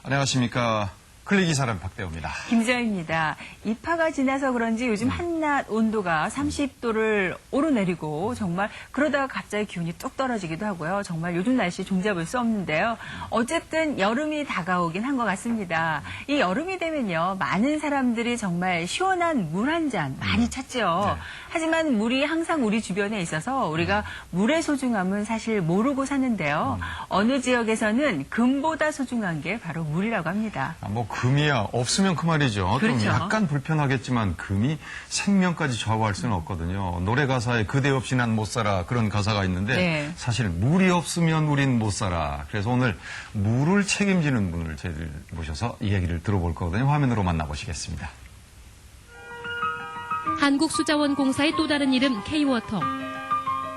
안녕하십니까. 클릭이사람 박대호입니다. 김지아입니다. 입하가 지나서 그런지 요즘 한낮 온도가 30도를 오르내리고 정말 그러다가 갑자기 기온이 뚝 떨어지기도 하고요. 정말 요즘 날씨 종잡을 수 없는데요. 어쨌든 여름이 다가오긴 한 것 같습니다. 이 여름이 되면요. 많은 사람들이 정말 시원한 물 한 잔 많이 찾죠. 네. 하지만 물이 항상 우리 주변에 있어서 우리가 물의 소중함은 사실 모르고 사는데요. 어느 지역에서는 금보다 소중한 게 바로 물이라고 합니다. 금이야 없으면 그 말이죠. 그렇죠. 좀 약간 불편하겠지만 금이 생명까지 좌우할 수는 없거든요. 노래 가사에 그대 없이 난 못 살아 그런 가사가 있는데 네. 사실 물이 없으면 우린 못 살아. 그래서 오늘 물을 책임지는 분을 저희들 모셔서 이야기를 들어볼 거거든요. 화면으로 만나보시겠습니다. 한국수자원공사의 또 다른 이름 K-워터.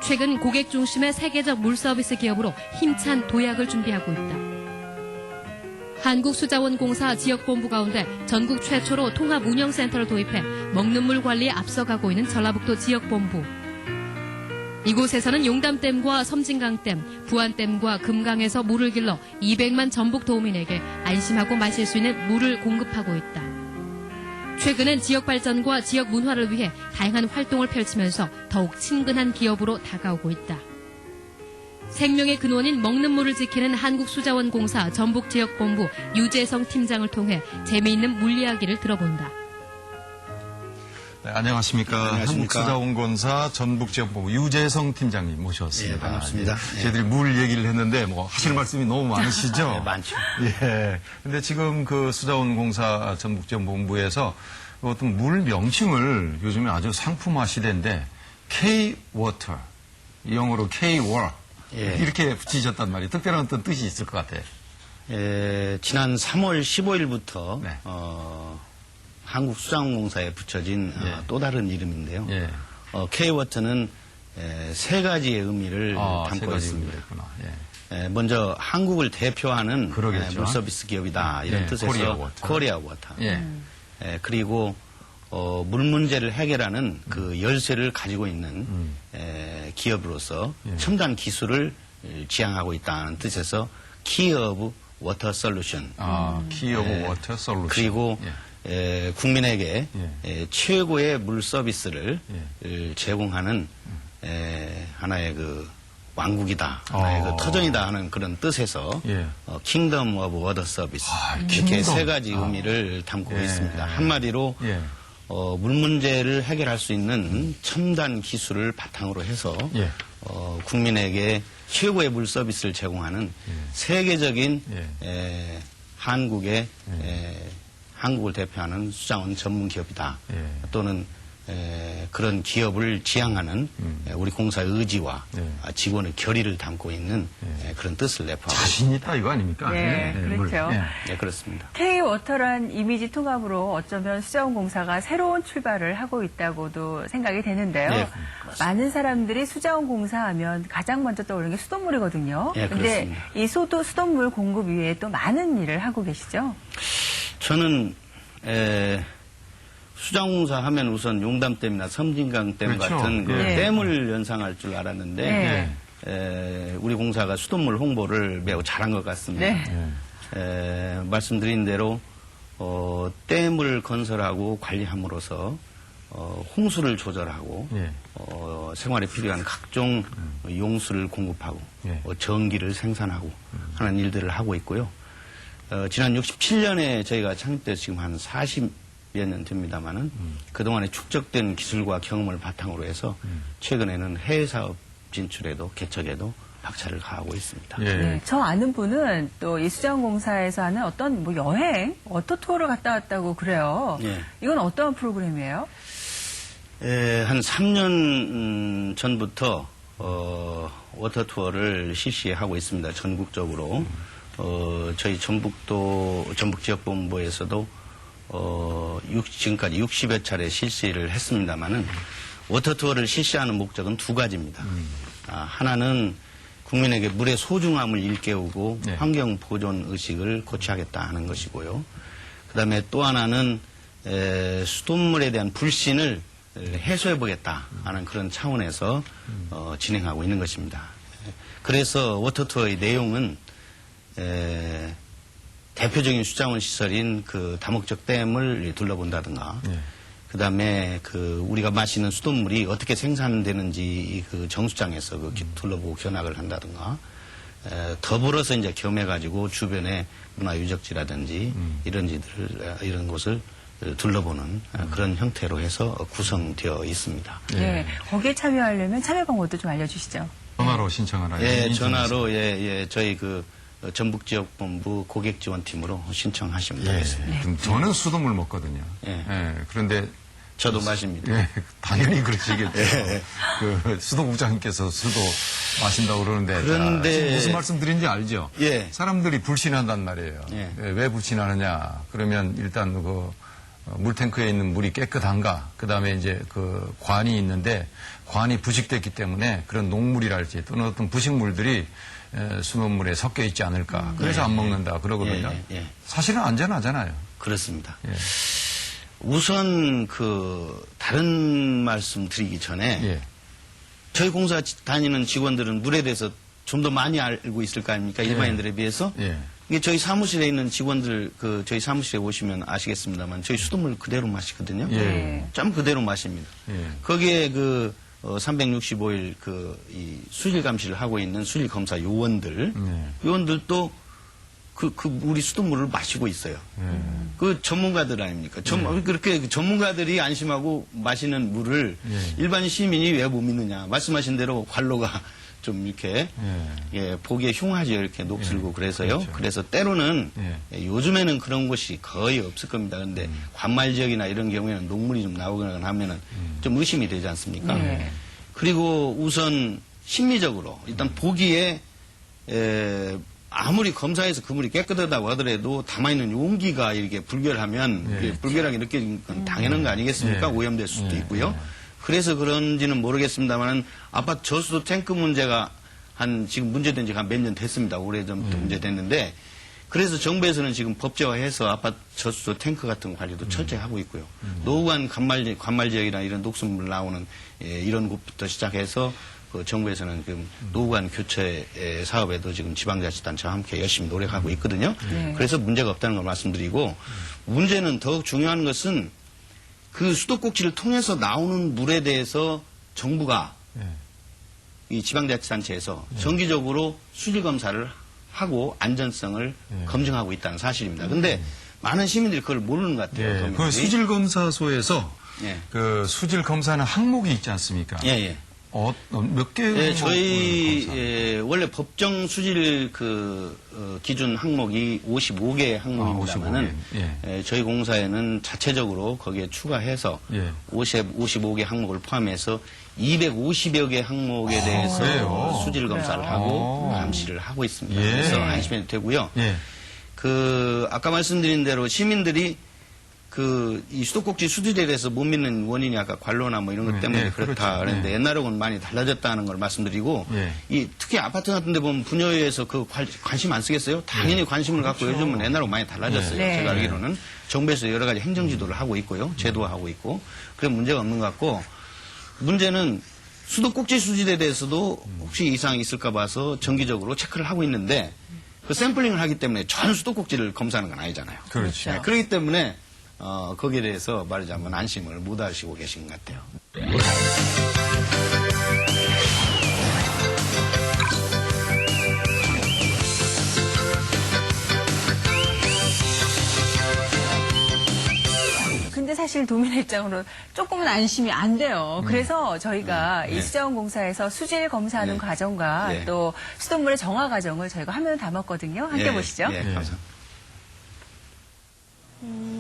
최근 고객 중심의 세계적 물 서비스 기업으로 힘찬 도약을 준비하고 있다. 한국수자원공사 지역본부 가운데 전국 최초로 통합운영센터를 도입해 먹는 물 관리에 앞서가고 있는 전라북도 지역본부. 이곳에서는 용담댐과 섬진강댐, 부안댐과 금강에서 물을 길러 200만 전북 도민에게 안심하고 마실 수 있는 물을 공급하고 있다. 최근엔 지역 발전과 지역 문화를 위해 다양한 활동을 펼치면서 더욱 친근한 기업으로 다가오고 있다. 생명의 근원인 먹는 물을 지키는 한국수자원공사 전북지역본부 유재성 팀장을 통해 재미있는 물 이야기를 들어본다. 네, 안녕하십니까. 한국수자원공사 전북지역본부 유재성 팀장님 모셨습니다. 예, 반갑습니다. 예, 저희들이 물 얘기를 했는데 하실 말씀이 너무 많으시죠? 네, 많죠. 예. 근데 지금 그 수자원공사 전북지역본부에서 어떤 물 명칭을 요즘에 아주 상품화 시대인데 K-워터, 영어로 K-워 예. 이렇게 붙이셨단 말이에요. 특별한 어떤 뜻이 있을 것 같아요. 지난 3월 15일부터 네. 한국수자원공사에 붙여진 또 다른 이름인데요. 예. K-워터는 세 가지의 의미를 담고 있습니다. 먼저 한국을 대표하는 그러겠죠. 물서비스 기업이다 이런 예, 뜻에서 코리아 워터. 예. 그리고 물 문제를 해결하는 그 열쇠를 가지고 있는 기업으로서 첨단 기술을 지향하고 있다는 뜻에서 Key of Water Solution. Key of Water Solution. 그리고 국민에게 최고의 물 서비스를 제공하는 하나의 그 왕국이다, 하나의 그 터전이다 하는 그런 뜻에서 Kingdom of Water Service 이렇게 세 가지 의미를 담고 있습니다. 한마디로 물 문제를 해결할 수 있는 첨단 기술을 바탕으로 해서 국민에게 최고의 물 서비스를 제공하는 세계적인 한국을 대표하는 수자원 전문 기업이다. 또는 그런 기업을 지향하는 우리 공사의 의지와 직원의 결의를 담고 있는 그런 뜻을 내포하고 자신 있다 이거 아닙니까? 네, 그렇죠. 네, 그렇습니다. K-워터란 이미지 통합으로 어쩌면 수자원공사가 새로운 출발을 하고 있다고도 생각이 되는데요. 네, 많은 사람들이 수자원공사 하면 가장 먼저 떠오르는 게 수돗물이거든요. 네, 그런데 그렇습니다. 이 수돗물 공급 위에 또 많은 일을 하고 계시죠? 저는 수자원공사 하면 우선 용담댐이나 섬진강댐 그렇죠. 같은 그 네. 댐을 연상할 줄 알았는데 우리 공사가 수돗물 홍보를 매우 잘한 것 같습니다. 말씀드린 대로 댐을 건설하고 관리함으로써 홍수를 조절하고 생활에 필요한 각종 용수를 공급하고 전기를 생산하고 하는 일들을 하고 있고요. 지난 67년에 저희가 창립돼서 지금 한 40몇 년 됩니다만은 그동안에 축적된 기술과 경험을 바탕으로 해서 최근에는 해외 사업 진출에도 개척에도 박차를 가하고 있습니다. 네, 저 아는 분은 또 이 수자원공사에서 하는 어떤 뭐 여행, 워터 투어를 갔다 왔다고 그래요. 이건 어떤 프로그램이에요? 한 3년 전부터 워터 투어를 실시하고 있습니다. 전국적으로. 저희 전북지역본부에서도 지금까지 60여 차례 실시를 했습니다만은 워터 투어를 실시하는 목적은 두 가지입니다. 하나는 국민에게 물의 소중함을 일깨우고 환경 보존 의식을 고취하겠다 하는 것이고요. 그다음에 또 하나는 수돗물에 대한 불신을 해소해보겠다 하는 그런 차원에서 진행하고 있는 것입니다. 그래서 워터 투어의 내용은 대표적인 수자원 시설인 그 다목적 댐을 둘러본다든가, 예. 그다음에 그 우리가 마시는 수돗물이 어떻게 생산되는지 그 정수장에서 그 둘러보고 견학을 한다든가, 더불어서 이제 겸해가지고 주변의 문화유적지라든지 이런 곳을 둘러보는 그런 형태로 해서 구성되어 있습니다. 네. 거기에 참여하려면 참여 방법도 좀 알려주시죠. 전화로 신청하나요? 예, 전화로 저희 그 전북지역본부 고객지원팀으로 신청하시면 예. 되겠습니다. 그럼 저는 수돗물 먹거든요. 예. 그런데 저도 마십니다. 예, 당연히 그러시겠죠. 그 수도국장님께서 수도 마신다고 그러는데 그런데- 지금 무슨 말씀 드린지 알죠? 예. 사람들이 불신한단 말이에요. 예. 왜 불신하느냐? 그러면 일단 그 물탱크에 있는 물이 깨끗한가? 그다음에 이제 그 관이 있는데 관이 부식됐기 때문에 그런 녹물이랄지 또는 어떤 부식물들이 수돗물에 섞여 있지 않을까? 그래서 안 먹는다 그러거든요. 예. 사실은 안전하잖아요. 그렇습니다. 예. 우선 그 다른 말씀 드리기 전에 예. 저희 공사 다니는 직원들은 물에 대해서 좀 더 많이 알고 있을 거 아닙니까? 일반인들에 비해서. 예. 이게 저희 사무실에 있는 직원들 저희 사무실에 오시면 아시겠습니다만 저희 수돗물 그대로 마시거든요. 예. 좀 그대로 마십니다. 예. 거기에 365일 이 수질 감시를 하고 있는 수질 검사 요원들도 우리 수돗물을 마시고 있어요. 그 전문가들 아닙니까? 그렇게 전문가들이 안심하고 마시는 물을 일반 시민이 왜 못 믿느냐. 말씀하신 대로 관로가 좀 이렇게 보기에 흉하죠. 이렇게 녹슬고 그래서요. 그렇죠. 그래서 때로는 요즘에는 그런 곳이 거의 없을 겁니다. 그런데 관말 지역이나 이런 경우에는 녹물이 좀 나오거나 하면은 좀 의심이 되지 않습니까? 그리고 우선 심리적으로 일단 보기에 아무리 검사해서 그 물이 깨끗하다고 하더라도 담아있는 용기가 이렇게 불결하면 이게 불결하게 느껴지는 건 당연한 거 아니겠습니까? 오염될 수도 있고요. 그래서 그런지는 모르겠습니다만 아파트 저수도 탱크 문제가 지금 문제된 지가 몇 년 됐습니다. 오래전부터 문제됐는데 그래서 정부에서는 지금 법제화해서 아파트 저수도 탱크 같은 관리도 철저히 하고 있고요. 노후한 관말 지역이나 이런 녹수물 나오는 이런 곳부터 시작해서 그 정부에서는 지금 노후관 교체 사업에도 지금 지방자치단체와 함께 열심히 노력하고 있거든요. 그래서 문제가 없다는 걸 말씀드리고 문제는 더욱 중요한 것은 그 수도꼭지를 통해서 나오는 물에 대해서 정부가 이 지방자치단체에서 정기적으로 수질 검사를 하고 안전성을 검증하고 있다는 사실입니다. 근데 많은 시민들이 그걸 모르는 것 같아요. 그 서민들이. 수질검사소에서 그 수질검사는 항목이 있지 않습니까? 예. 몇 개? 저희 원래 법정 수질 기준 항목이 55개 항목입니다만은 55개. 저희 공사에는 자체적으로 거기에 추가해서 55개 항목을 포함해서 250여 개 항목에 대해서 그래요? 수질 검사를 하고 감시를 하고 있습니다. 예. 그래서 안심해도 되고요. 아까 말씀드린 대로 시민들이 이 수도꼭지 수질에 대해서 못 믿는 원인이 아까 관로나 뭐 이런 것 때문에 그렇다 그렇죠. 그랬는데 옛날하고는 많이 달라졌다는 걸 말씀드리고 특히 아파트 같은 데 보면 분여에서 관심 안 쓰겠어요? 당연히 관심을 갖고 요즘은 옛날하고 많이 달라졌어요. 제가 알기로는 정부에서 여러 가지 행정지도를 하고 있고요. 제도화하고 있고 그런 문제가 없는 것 같고 문제는 수도꼭지 수질에 대해서도 혹시 이상이 있을까 봐서 정기적으로 체크를 하고 있는데 그 샘플링을 하기 때문에 전 수도꼭지를 검사하는 건 아니잖아요. 그렇죠. 그렇기 때문에 거기에 대해서 말하자면 안심을 못 하시고 계신 것 같아요. 근데 사실 도민의 입장으로 조금은 안심이 안 돼요. 그래서 저희가 이 수자원공사에서 수질 검사하는 과정과 또 수돗물의 정화 과정을 저희가 화면에 담았거든요. 함께 보시죠. 감사합니다.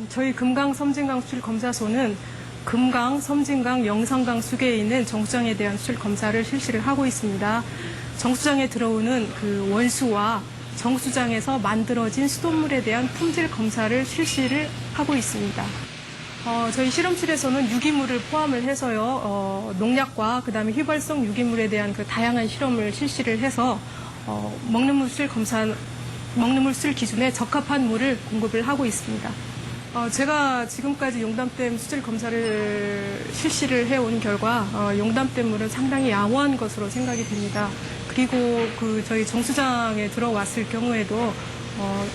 저희 금강 섬진강 수질 검사소는 금강, 섬진강, 영산강 수계에 있는 정수장에 대한 수질 검사를 실시를 하고 있습니다. 정수장에 들어오는 그 원수와 정수장에서 만들어진 수돗물에 대한 품질 검사를 실시를 하고 있습니다. 저희 실험실에서는 유기물을 포함을 해서요, 농약과 그다음에 휘발성 유기물에 대한 그 다양한 실험을 실시를 해서 먹는 물 수질 기준에 적합한 물을 공급을 하고 있습니다. 제가 지금까지 용담댐 수질 검사를 실시를 해온 결과 용담댐 물은 상당히 양호한 것으로 생각이 됩니다. 그리고 저희 정수장에 들어왔을 경우에도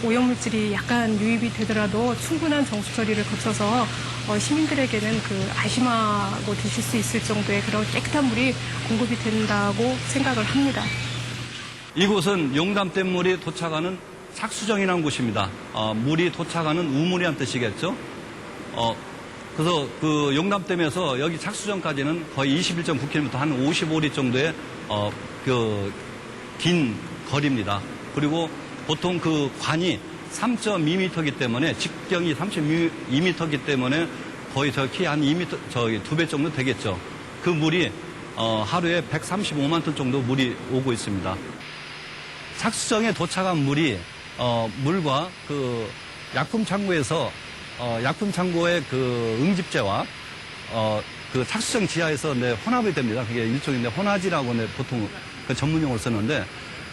오염물질이 약간 유입이 되더라도 충분한 정수 처리를 거쳐서 시민들에게는 그 안심하고 드실 수 있을 정도의 그런 깨끗한 물이 공급이 된다고 생각을 합니다. 이곳은 용담댐 물이 도착하는 착수정이라는 곳입니다. 물이 도착하는 우물이란 뜻이겠죠. 그래서 그 용담댐에서 여기 착수정까지는 거의 21.9km, 한 55리 정도의 긴 거리입니다. 그리고 보통 그 관이 3.2m이기 때문에 직경이 32m이기 때문에 거의 저 키 한 2m, 저기 2배 정도 되겠죠. 그 물이 하루에 135만 톤 정도 물이 오고 있습니다. 착수정에 도착한 물이 물과 그 약품 창고에서 약품 창고의 그 응집제와 그 착수정 지하에서 혼합이 됩니다. 그게 일종의 혼화지라고 보통 그 전문용어를 쓰는데,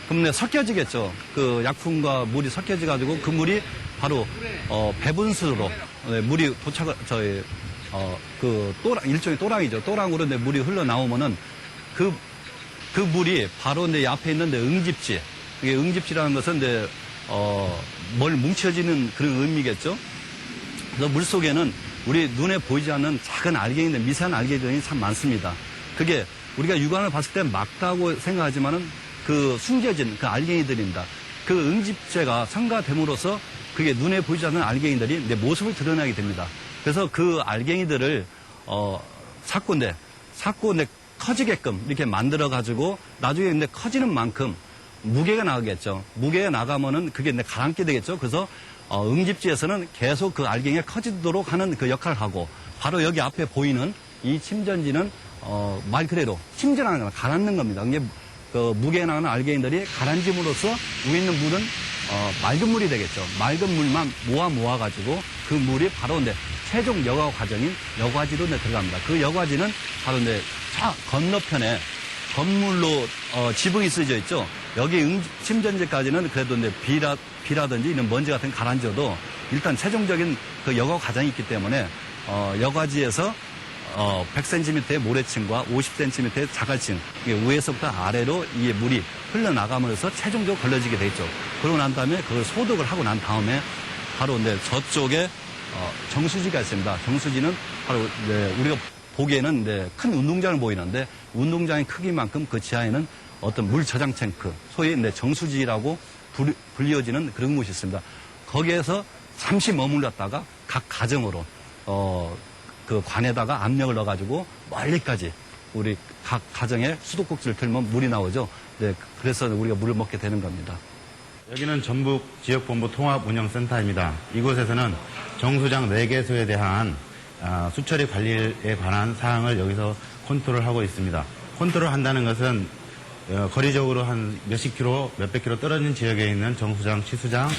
그럼 섞여지겠죠. 그 약품과 물이 섞여져가지고 그 물이 바로 배분수로 물이 도착을 그 또랑, 일종의 또랑이죠. 또랑으로 물이 흘러나오면은 그 물이 바로 내 앞에 있는 응집지. 이게 응집지라는 것은 뭘 뭉쳐지는 그런 의미겠죠. 그래서 물 속에는 우리 눈에 보이지 않는 작은 알갱이들, 미세한 알갱이들이 참 많습니다. 그게 우리가 육안을 봤을 때 막다고 생각하지만은 그 숨겨진 그 알갱이들입니다. 그 응집제가 첨가됨으로써 그게 눈에 보이지 않는 알갱이들이 내 모습을 드러나게 됩니다. 그래서 그 알갱이들을 자꾸 커지게끔 이렇게 만들어 가지고 나중에 커지는 만큼 무게가 나가겠죠. 무게가 나가면은 그게 가라앉게 되겠죠. 그래서 응집지에서는 계속 그 알갱이가 커지도록 하는 그 역할을 하고, 바로 여기 앞에 보이는 이 침전지는 말 그대로 침전하는 거나 가라앉는 겁니다. 이게 그 무게가 나가는 알갱이들이 가라앉음으로써 위에 있는 물은 맑은 물이 되겠죠. 맑은 물만 모아가지고 그 물이 바로 최종 여과 과정인 여과지로 들어갑니다. 그 여과지는 바로 저 건너편에 건물로 지붕이 쓰여져 있죠. 여기 침전지까지는 그래도 비라든지 이런 먼지 같은 게 가라앉아도 일단 최종적인 그 여과 과정이 있기 때문에 여과지에서 100cm의 모래층과 50cm의 자갈층, 위에서부터 아래로 이 물이 흘러나가면서 최종적으로 걸러지게 되죠. 그러고 난 다음에 그걸 소독을 하고 난 다음에 바로 저쪽에 정수지가 있습니다. 정수지는 바로 우리가 보기에는 큰 운동장을 보이는데, 운동장의 크기만큼 그 지하에는 어떤 물 저장 탱크, 소위 정수지라고 불리워지는 그런 곳이 있습니다. 거기에서 잠시 머물렀다가 각 가정으로 그 관에다가 압력을 넣어가지고 멀리까지 우리 각 가정에 수도꼭지를 틀면 물이 나오죠. 그래서 우리가 물을 먹게 되는 겁니다. 여기는 전북 지역본부 통합운영센터입니다. 이곳에서는 정수장 4개소에 대한 수처리 관리에 관한 사항을 여기서 컨트롤하고 있습니다. 컨트롤한다는 것은 거리적으로 한 몇십 킬로, 몇백 킬로 떨어진 지역에 있는 정수장, 치수장,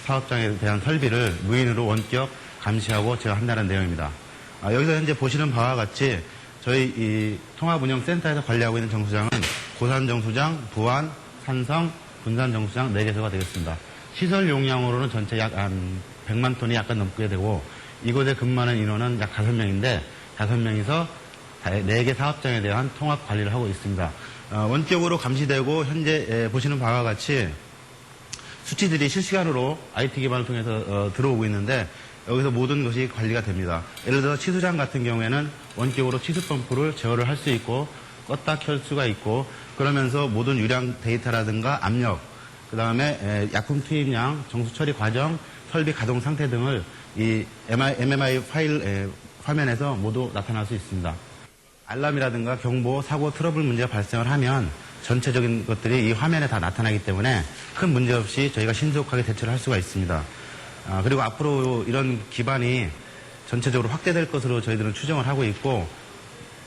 사업장에 대한 설비를 무인으로 원격 감시하고 제어한다는 내용입니다. 여기서 현재 보시는 바와 같이 저희 이 통합운영센터에서 관리하고 있는 정수장은 고산정수장, 부안, 산성, 군산정수장 4개소가 되겠습니다. 시설 용량으로는 전체 약 한 100만 톤이 약간 넘게 되고, 이곳에 근무하는 인원은 약 5명인데 5명이서 4개 사업장에 대한 통합 관리를 하고 있습니다. 원격으로 감시되고 현재 보시는 바와 같이 수치들이 실시간으로 IT 기반을 통해서 들어오고 있는데, 여기서 모든 것이 관리가 됩니다. 예를 들어 치수장 같은 경우에는 원격으로 치수 펌프를 제어를 할 수 있고 껐다 켤 수가 있고, 그러면서 모든 유량 데이터라든가 압력, 그 다음에 약품 투입량, 정수 처리 과정, 설비 가동 상태 등을 이 MMI 파일 화면에서 모두 나타날 수 있습니다. 알람이라든가 경보, 사고, 트러블 문제가 발생을 하면 전체적인 것들이 이 화면에 다 나타나기 때문에 큰 문제 없이 저희가 신속하게 대처를 할 수가 있습니다. 그리고 앞으로 이런 기반이 전체적으로 확대될 것으로 저희들은 추정을 하고 있고,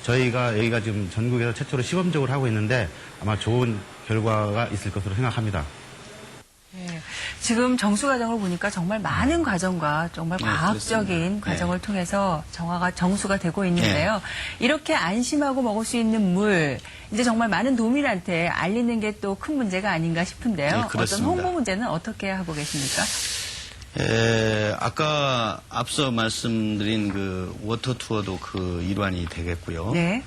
저희가 여기가 지금 전국에서 최초로 시범적으로 하고 있는데 아마 좋은 결과가 있을 것으로 생각합니다. 네, 지금 정수 과정을 보니까 정말 많은 과정과 정말 과학적인 과정을 통해서 정수가 되고 있는데요. 이렇게 안심하고 먹을 수 있는 물, 이제 정말 많은 도민한테 알리는 게 또 큰 문제가 아닌가 싶은데요. 어떤 홍보 문제는 어떻게 하고 계십니까? 아까 앞서 말씀드린 그 워터 투어도 그 일환이 되겠고요. 네.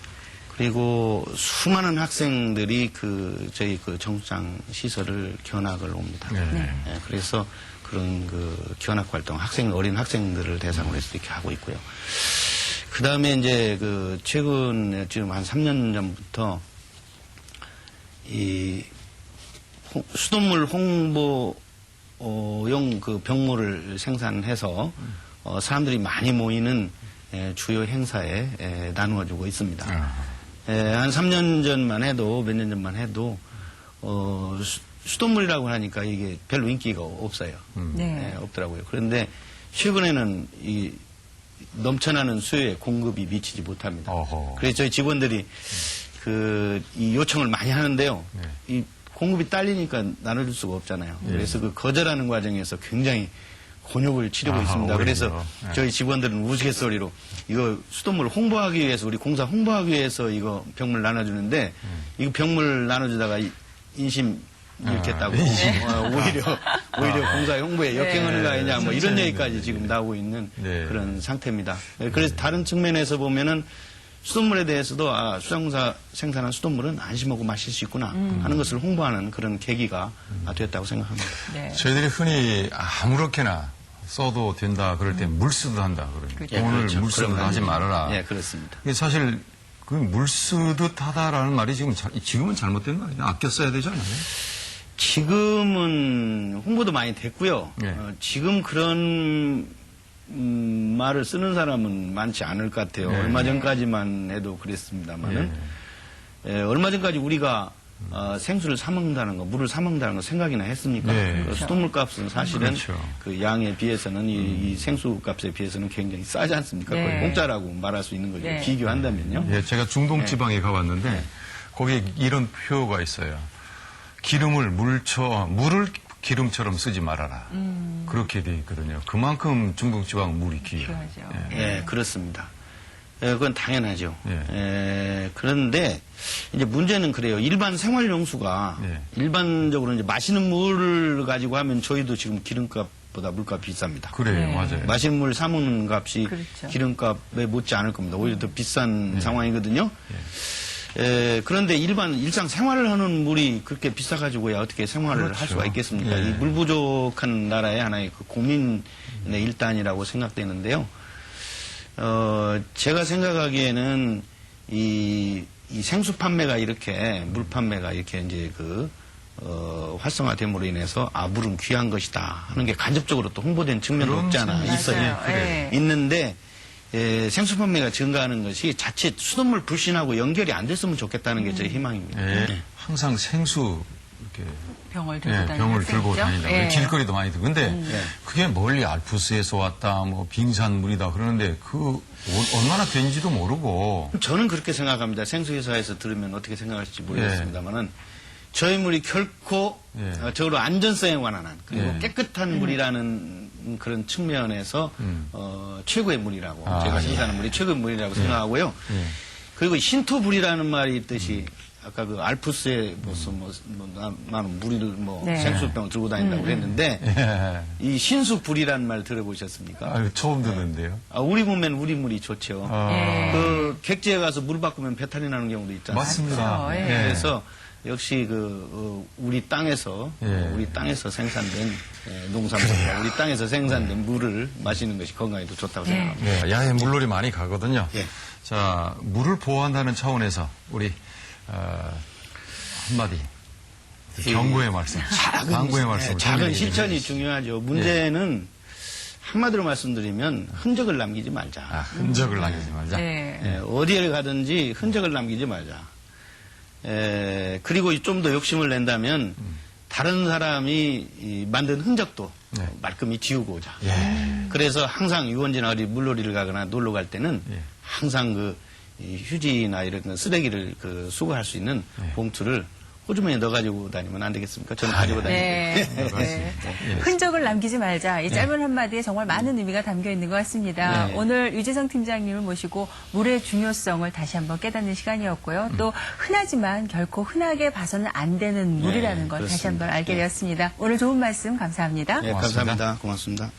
그리고 수많은 학생들이 저희 정수장 시설을 견학을 옵니다. 네. 예, 그래서 그런 견학 활동, 어린 학생들을 대상으로 해서 이렇게 하고 있고요. 그 다음에 이제 최근 지금 한 3년 전부터 이 수돗물 홍보용 병물을 생산해서 사람들이 많이 모이는 주요 행사에 나누어주고 있습니다. 한 3년 전만 해도, 몇 년 전만 해도, 수돗물이라고 하니까 이게 별로 인기가 없어요. 네. 없더라고요. 그런데 최근에는 이 넘쳐나는 수요에 공급이 미치지 못합니다. 어허. 그래서 저희 직원들이 이 요청을 많이 하는데요. 네. 이 공급이 딸리니까 나눠줄 수가 없잖아요. 그래서 거절하는 과정에서 굉장히 곤욕을 치르고 있습니다. 오히려. 그래서 저희 직원들은 우스갯소리로 이거 수돗물 홍보하기 위해서, 우리 공사 홍보하기 위해서 이거 병물 나눠주는데 이거 병물 나눠주다가 인심 잃겠다고 오히려 공사 홍보에 역행하는 거 아니냐 뭐 이런 얘기까지 지금 나오고 있는 그런 상태입니다. 그래서 다른 측면에서 보면은 수돗물에 대해서도 수자공사 생산한 수돗물은 안심하고 마실 수 있구나 하는 것을 홍보하는 그런 계기가 됐다고 생각합니다. 네. 저희들이 흔히 아무렇게나 써도 된다 그럴 때 물쓰듯 한다 그러니까 그렇죠. 오늘 그렇죠. 물쓰듯 그런 하지 거 말아라. 예, 그렇습니다. 이게 사실 물쓰듯 하다라는 말이 지금은 잘못된 거 아니냐? 아껴 써야 되지 않아요? 지금은 홍보도 많이 됐고요. 네. 지금 그런 말을 쓰는 사람은 많지 않을 것 같아요. 네. 얼마 전까지만 해도 그랬습니다만은 얼마 전까지 우리가 생수를 사 먹는다는 거, 물을 사 먹는다는 거 생각이나 했습니까? 네. 수돗물 값은 사실은 그렇죠. 그 양에 비해서는 이 생수 값에 비해서는 굉장히 싸지 않습니까? 네. 거의 공짜라고 말할 수 있는 거죠. 네. 비교한다면요. 예, 제가 중동 지방에 가봤는데 거기에 이런 표가 있어요. 물을 기름처럼 쓰지 말아라. 그렇게 돼 있거든요. 그만큼 중동 지방 물이 귀해요. 귀하죠. 예, 그렇습니다. 그건 당연하죠. 예. 그런데 이제 문제는 그래요. 일반 생활용수가 예. 일반적으로 이제 마시는 물을 가지고 하면 저희도 지금 기름값보다 물값이 비쌉니다. 그래요, 네. 맞아요. 마시는 물 사먹는 값이 그렇죠. 기름값에 못지 않을 겁니다. 오히려 더 비싼 상황이거든요. 그런데 일상 생활을 하는 물이 그렇게 비싸가지고야 어떻게 생활을 그렇죠. 할 수가 있겠습니까? 예. 이 물 부족한 나라의 하나의 고민의 일단이라고 생각되는데요. 제가 생각하기에는 이 생수 판매가 이렇게, 물 판매가 이렇게 이제 활성화됨으로 인해서 물은 귀한 것이다 하는 게 간접적으로 또 홍보된 측면도 없지 않아 있어요. 맞아요. 예. 있는데, 생수 판매가 증가하는 것이 자칫 수돗물 불신하고 연결이 안 됐으면 좋겠다는 게 제 희망입니다. 예. 항상 생수 이렇게 병을 들고 다니는 병을 들고 학생이죠? 다닌다. 예. 길거리도 많이 들고. 근데 그게 멀리 알프스에서 왔다, 뭐 빙산물이다 그러는데 얼마나 된지도 모르고. 저는 그렇게 생각합니다. 생수회사에서 들으면 어떻게 생각할지 모르겠습니다만은 저희 물이 결코 적어도 안전성에 관한 한 그리고 깨끗한 물이라는 그런 측면에서 최고의 물이라고 제가 생산하는 물이 최고의 물이라고 생각하고요. 그리고 신토불이라는 말이 있듯이 아까 알프스에 나는 물을 생수병을 들고 다닌다고 그랬는데 이 신수불이라는 말 들어보셨습니까? 처음 듣는데요. 우리 보면 우리 물이 좋죠. 객지에 가서 물 바꾸면 배탈이 나는 경우도 있잖아요. 맞습니다. 맞죠. 예. 그래서 역시 우리 땅에서 생산된 농산물과 우리 땅에서 생산된 물을 마시는 것이 건강에도 좋다고 생각합니다. 야외 물놀이 많이 가거든요. 예. 자, 물을 보호한다는 차원에서 우리 한마디 경고의 말씀, 당부의 말씀. 작은 실천이 중요하죠. 문제는 한마디로 말씀드리면 흔적을 남기지 말자. 흔적을 남기지 말자. 네. 어디에 가든지 흔적을 남기지 말자. 그리고 좀 더 욕심을 낸다면 다른 사람이 만든 흔적도 말끔히 지우고자. 그래서 항상 유원지나 어디 물놀이를 가거나 놀러 갈 때는 항상 이 휴지나 이런 쓰레기를 수거할 수 있는 봉투를 호주머니에 넣어가지고 다니면 안 되겠습니까? 저는 가지고 다니는데. 흔적을 남기지 말자. 이 짧은 한마디에 정말 많은 의미가 담겨 있는 것 같습니다. 오늘 유재성 팀장님을 모시고 물의 중요성을 다시 한번 깨닫는 시간이었고요. 또 흔하지만 결코 흔하게 봐서는 안 되는 물이라는 걸 다시 한번 알게 되었습니다. 오늘 좋은 말씀 감사합니다. 감사합니다. 고맙습니다.